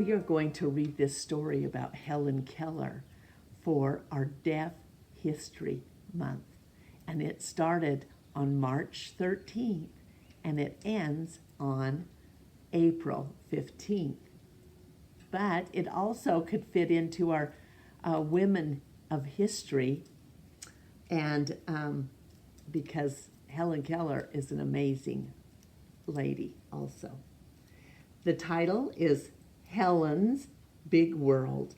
we are going to read this story about Helen Keller for our Deaf History Month. And it started on March 13th and it ends on April 15th. But it also could fit into our Women of History, and because Helen Keller is an amazing lady also. The title is Helen's Big World,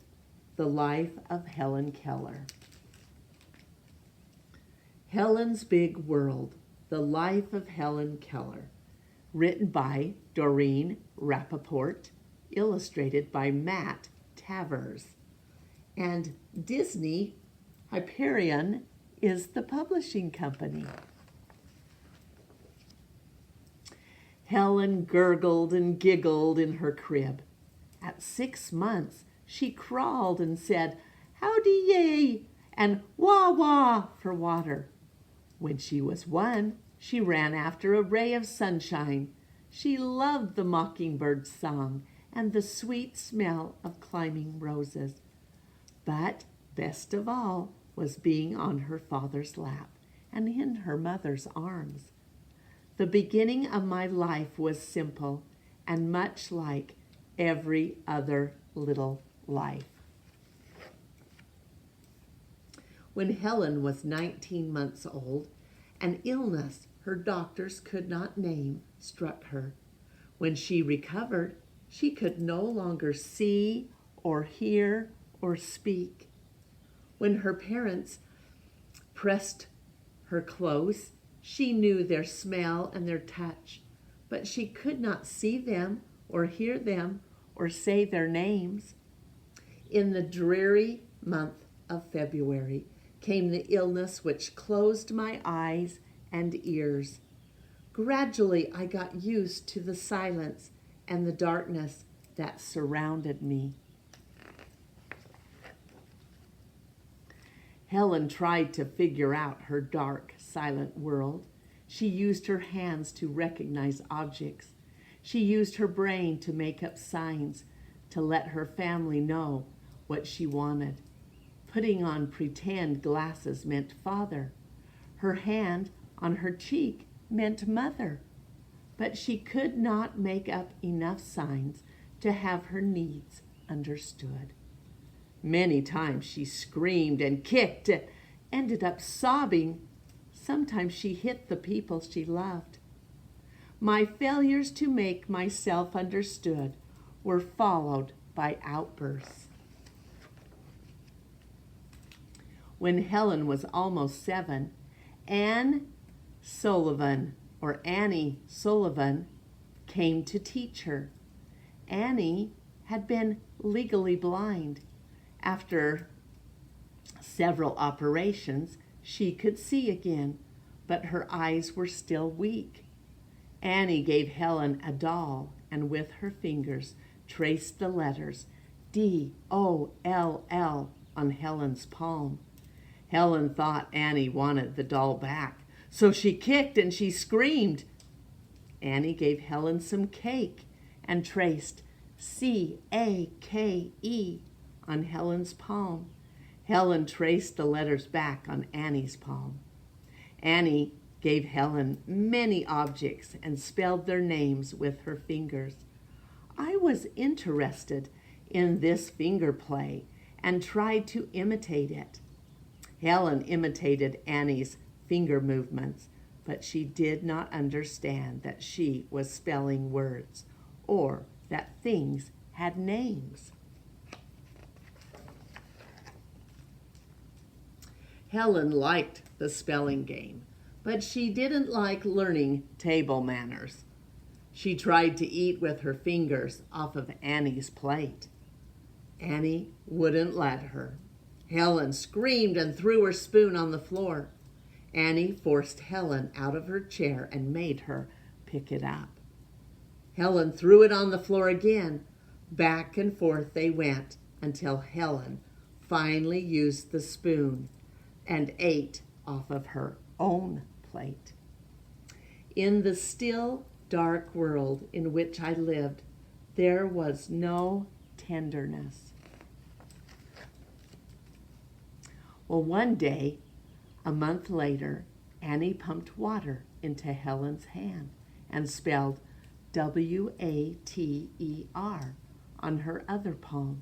The Life of Helen Keller. Helen's Big World, The Life of Helen Keller, written by Doreen Rappaport, illustrated by Matt Tavares. And Disney Hyperion is the publishing company. Helen gurgled and giggled in her crib. At 6 months, she crawled and said, "Howdy yay," and "wah wah" for water. When she was 1, she ran after a ray of sunshine. She loved the mockingbird's song and the sweet smell of climbing roses. But best of all was being on her father's lap and in her mother's arms. The beginning of my life was simple and much like every other little life. When Helen was 19 months old, an illness her doctors could not name struck her. When she recovered, she could no longer see or hear or speak. When her parents pressed her close, she knew their smell and their touch, but she could not see them or hear them or say their names. In the dreary month of February came the illness which closed my eyes and ears. Gradually, I got used to the silence and the darkness that surrounded me. Helen tried to figure out her dark, silent world. She used her hands to recognize objects. She used her brain to make up signs to let her family know what she wanted. Putting on pretend glasses meant father. Her hand on her cheek meant mother. But she could not make up enough signs to have her needs understood. Many times she screamed and kicked and ended up sobbing. Sometimes she hit the people she loved. My failures to make myself understood were followed by outbursts. When Helen was almost 7, Annie Sullivan came to teach her. Annie had been legally blind. After several operations, she could see again, but her eyes were still weak. Annie gave Helen a doll and with her fingers traced the letters D-O-L-L on Helen's palm. Helen thought Annie wanted the doll back, so she kicked and she screamed. Annie gave Helen some cake and traced C-A-K-E on Helen's palm. Helen traced the letters back on Annie's palm. Annie gave Helen many objects and spelled their names with her fingers. I was interested in this finger play and tried to imitate it. Helen imitated Annie's finger movements, but she did not understand that she was spelling words or that things had names. Helen liked the spelling game, but she didn't like learning table manners. She tried to eat with her fingers off of Annie's plate. Annie wouldn't let her. Helen screamed and threw her spoon on the floor. Annie forced Helen out of her chair and made her pick it up. Helen threw it on the floor again. Back and forth they went until Helen finally used the spoon and ate off of her own plate. In the still, dark world in which I lived, there was no tenderness. Well, one day, a month later, Annie pumped water into Helen's hand and spelled W-A-T-E-R on her other palm.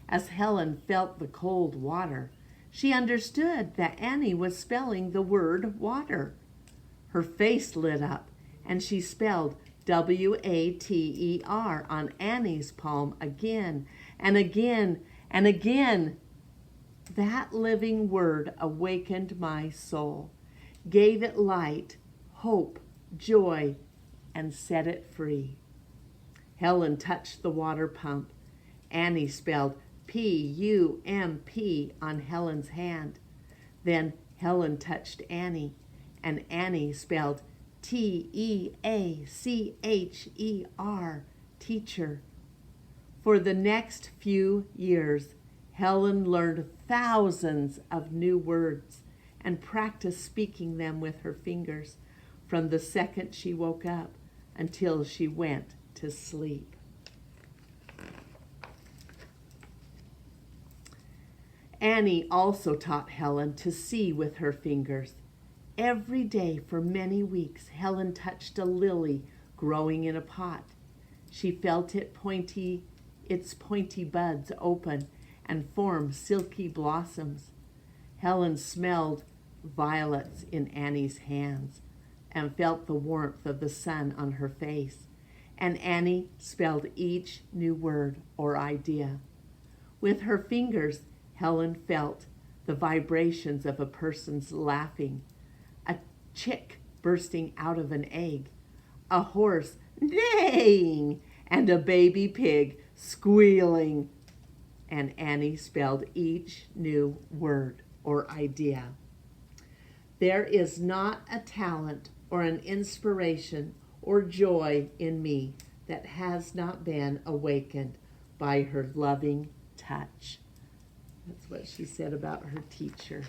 As Helen felt the cold water, she understood that Annie was spelling the word water. Her face lit up, and she spelled W-A-T-E-R on Annie's palm again and again and again. That living word awakened my soul, gave it light, hope, joy, and set it free. Helen touched the water pump. Annie spelled P-U-M-P on Helen's hand. Then Helen touched Annie, and Annie spelled T-E-A-C-H-E-R, teacher. For the next few years, Helen learned thousands of new words and practiced speaking them with her fingers from the second she woke up until she went to sleep. Annie also taught Helen to see with her fingers. Every day for many weeks, Helen touched a lily growing in a pot. She felt its pointy buds open and form silky blossoms. Helen smelled violets in Annie's hands and felt the warmth of the sun on her face. And Annie spelled each new word or idea. With her fingers, Helen felt the vibrations of a person's laughing, a chick bursting out of an egg, a horse neighing, and a baby pig squealing. And Annie spelled each new word or idea. There is not a talent or an inspiration or joy in me that has not been awakened by her loving touch. That's what she said about her teacher.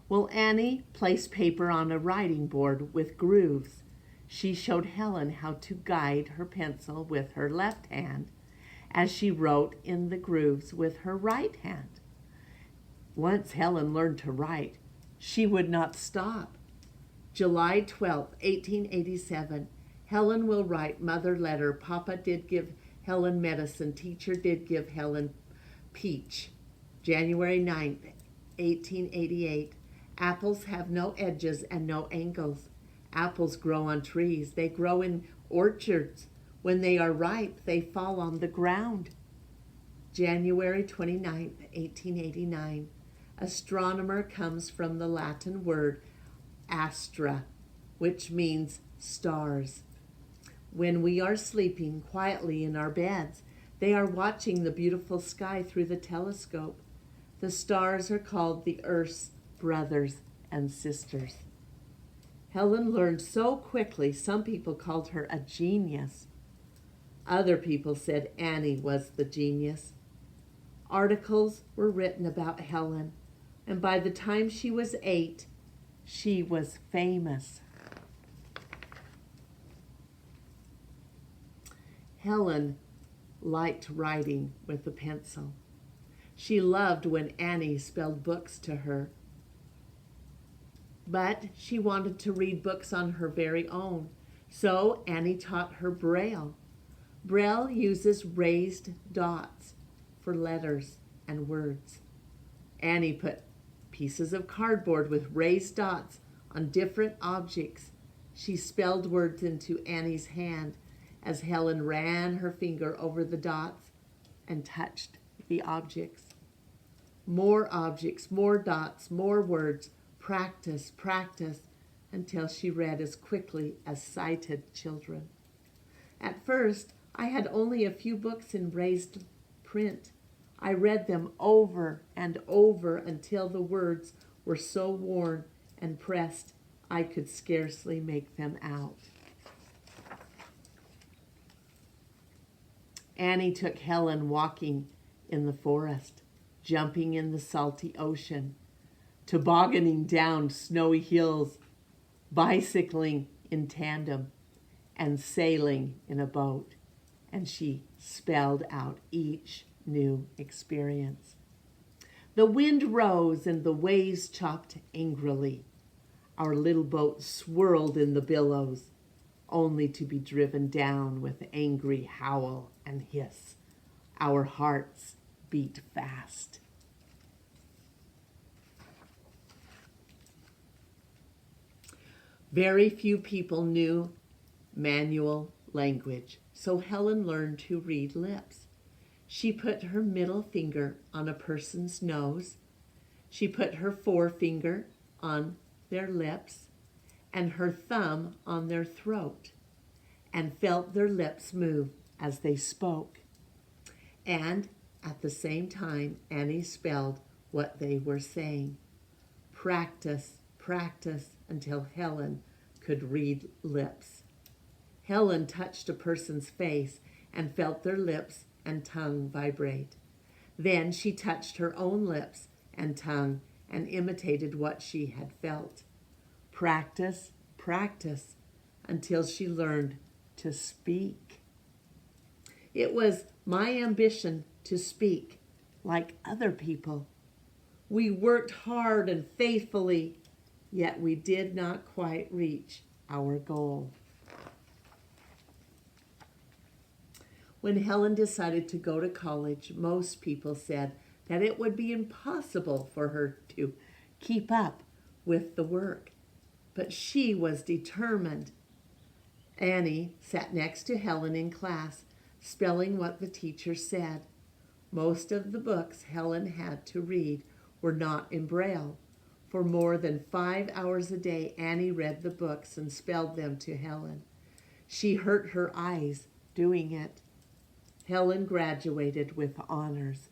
Well, Annie placed paper on a writing board with grooves. She showed Helen how to guide her pencil with her left hand as she wrote in the grooves with her right hand. Once Helen learned to write, she would not stop. July 12, 1887, Helen will write mother letter. Papa did give Helen medicine. Teacher did give Helen peach. January 9th, 1888, apples have no edges and no angles. Apples grow on trees. They grow in orchards. When they are ripe, they fall on the ground. January 29th, 1889, astronomer comes from the Latin word astra, which means stars. When we are sleeping quietly in our beds, they are watching the beautiful sky through the telescope. The stars are called the Earth's brothers and sisters. Helen learned so quickly, some people called her a genius. Other people said Annie was the genius. Articles were written about Helen, and by the time she was 8, she was famous. Helen liked writing with a pencil. She loved when Annie spelled books to her. But she wanted to read books on her very own, so Annie taught her Braille. Braille uses raised dots for letters and words. Annie put pieces of cardboard with raised dots on different objects. She spelled words into Annie's hand as Helen ran her finger over the dots and touched the objects. More objects, more dots, more words, practice, practice, until she read as quickly as sighted children. At first, I had only a few books in raised print. I read them over and over until the words were so worn and pressed I could scarcely make them out. Annie took Helen walking in the forest, jumping in the salty ocean, tobogganing down snowy hills, bicycling in tandem, and sailing in a boat. And she spelled out each new experience. The wind rose and the waves chopped angrily. Our little boat swirled in the billows, only to be driven down with angry howl and hiss. Our hearts beat fast. Very few people knew manual language, so Helen learned to read lips. She put her middle finger on a person's nose. She put her forefinger on their lips and her thumb on their throat and felt their lips move as they spoke. And at the same time, Annie spelled what they were saying. Practice, practice until Helen could read lips. Helen touched a person's face and felt their lips and tongue vibrate. Then she touched her own lips and tongue and imitated what she had felt. Practice, practice until she learned to speak. It was my ambition to speak like other people. We worked hard and faithfully, yet we did not quite reach our goal. When Helen decided to go to college, most people said that it would be impossible for her to keep up with the work. But she was determined. Annie sat next to Helen in class, spelling what the teacher said. Most of the books Helen had to read were not in Braille. For more than 5 hours a day, Annie read the books and spelled them to Helen. She hurt her eyes doing it. Helen graduated with honors.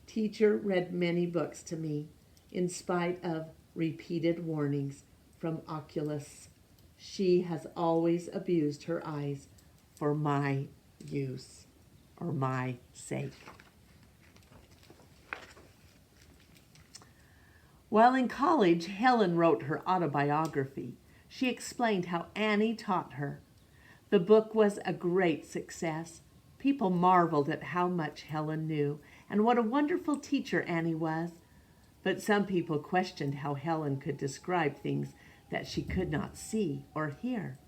Teacher read many books to me, in spite of repeated warnings from oculists. She has always abused her eyes for my use or my sake. While in college, Helen wrote her autobiography. She explained how Annie taught her. The book was a great success. People marveled at how much Helen knew and what a wonderful teacher Annie was. But some people questioned how Helen could describe things that she could not see or hear.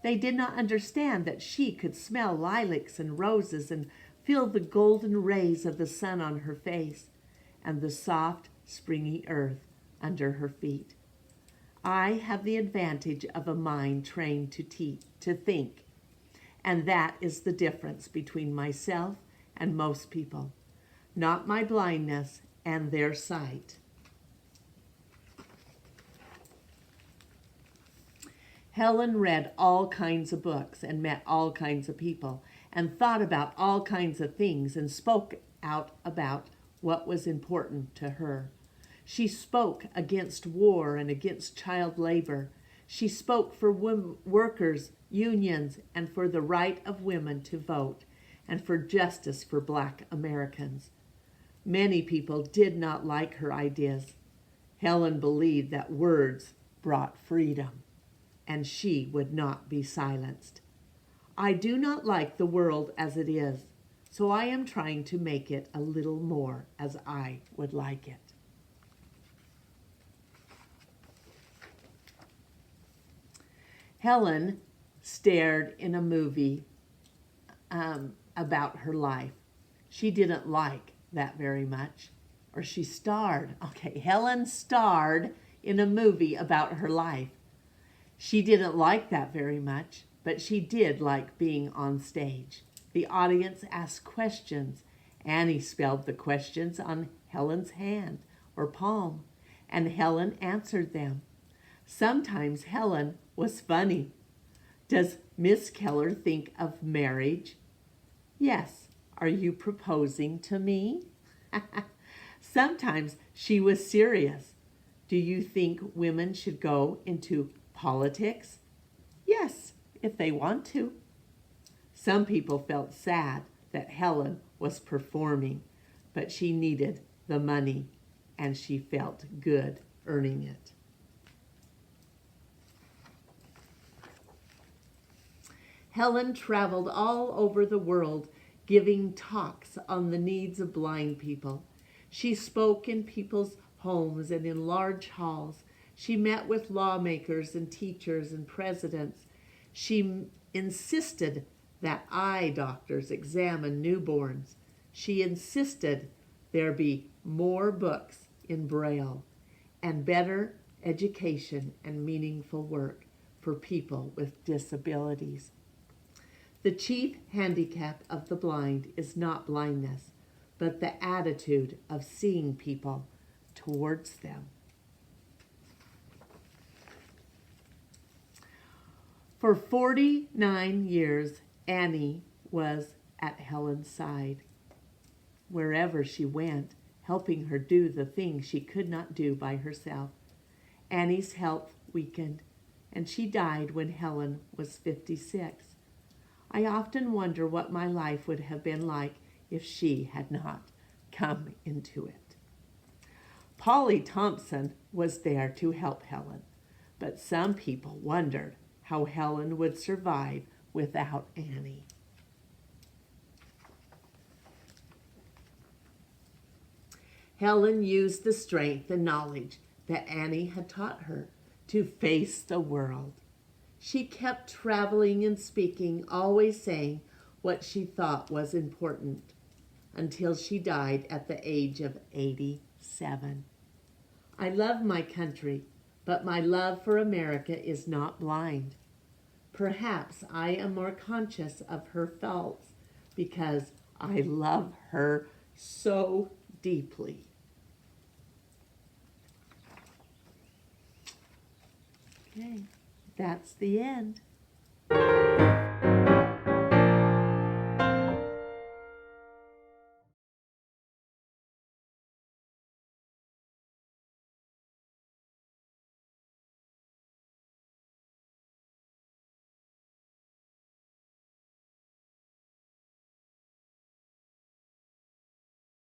They did not understand that she could smell lilacs and roses and feel the golden rays of the sun on her face and the soft, springy earth under her feet. I have the advantage of a mind trained to think, and that is the difference between myself and most people, not my blindness and their sight. Helen read all kinds of books and met all kinds of people and thought about all kinds of things and spoke out about what was important to her. She spoke against war and against child labor. She spoke for workers, unions, and for the right of women to vote and for justice for Black Americans. Many people did not like her ideas. Helen believed that words brought freedom, and she would not be silenced. I do not like the world as it is, so I am trying to make it a little more as I would like it. Helen starred in a movie about her life. She didn't like that very much, or she starred. Okay, Helen starred in a movie about her life. She didn't like that very much, but she did like being on stage. The audience asked questions. Annie spelled the questions on Helen's hand or palm, and Helen answered them. Sometimes Helen was funny. Does Miss Keller think of marriage? Yes. Are you proposing to me? Sometimes she was serious. Do you think women should go into politics? Yes, if they want to. Some people felt sad that Helen was performing, but she needed the money and she felt good earning it. Helen traveled all over the world giving talks on the needs of blind people. She spoke in people's homes and in large halls. She met with lawmakers and teachers and presidents. She insisted that eye doctors examine newborns. She insisted there be more books in Braille and better education and meaningful work for people with disabilities. The chief handicap of the blind is not blindness, but the attitude of seeing people towards them. For 49 years, Annie was at Helen's side, wherever she went, helping her do the things she could not do by herself. Annie's health weakened, and she died when Helen was 56. I often wonder what my life would have been like if she had not come into it. Polly Thompson was there to help Helen, but some people wondered how Helen would survive without Annie. Helen used the strength and knowledge that Annie had taught her to face the world. She kept traveling and speaking, always saying what she thought was important, until she died at the age of 87. I love my country, but my love for America is not blind. Perhaps I am more conscious of her faults because I love her so deeply. Okay, that's the end.